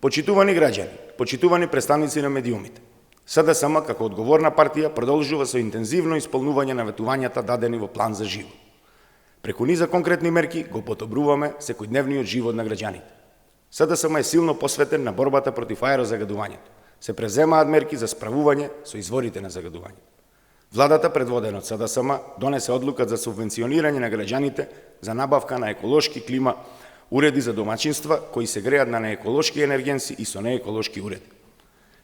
Почитувани граѓани, почитувани представници на медиумите, СДСМ како одговорна партија продолжува со интензивно исполнување на ветувањата дадени во план за живот. Преку низа конкретни мерки го подобруваме секојдневниот живот на граѓаните. СДСМ е силно посветен на борбата против аерозагадувањето. Се преземаат мерки за справување со изворите на загадување. Владата, предводена од СДСМ, донесе одлука за субвенционирање на граѓаните за набавка на еколошки клима уреди за домаќинства кои се греат на нееколошки енергенси и со нееколошки уреди.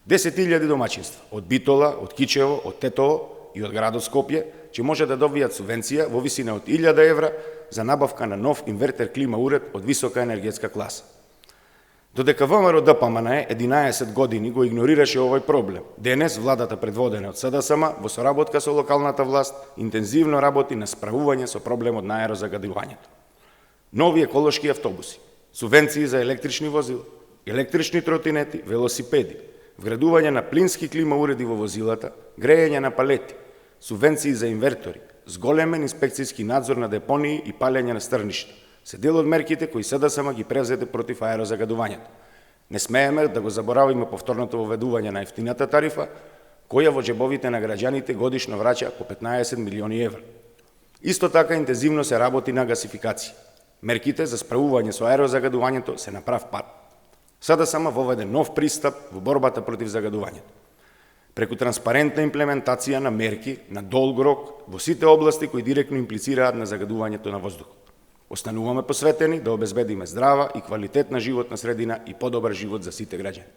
10.000 домаќинства од Битола, од Кичево, од Тетово и од градот Скопје ќе може да добијат субвенција во висина од 1.000 евра за набавка на нов инвертер клима уред од висока енергетска класа. Додека ВМРО ДПМН 11 години го игнорираше овој проблем, денес владата предводена од СДСМ во соработка со локалната власт интензивно работи на справување со проблемот на аерозагадувањето. Нови еколошки автобуси, субвенции за електрични возила, електрични тротинети, велосипеди, вградување на плински клима уреди во возилата, грејење на палети, субвенции за инвертори, зголемен инспекцијски надзор на депонии и палење на стрништа, се дел од мерките кои СДСМ ги превзеде против аерозагадувањето. Не смееме да го заборавиме повторното воведување на ефтината тарифа, која во џебовите на граѓаните годишно враќа по 15 милиони евра. Исто така интензивно се работи на гасификација. Мерките за справување со аерозагадувањето се на прав пат. СДСМ воведе нов пристап во борбата против загадувањето. Преку транспарентна имплементација на мерки на долг рок во сите области кои директно имплицираат на загадувањето на воздухот. Остануваме посветени да обезбедиме здрава и квалитетна животна средина и подобар живот за сите граѓани.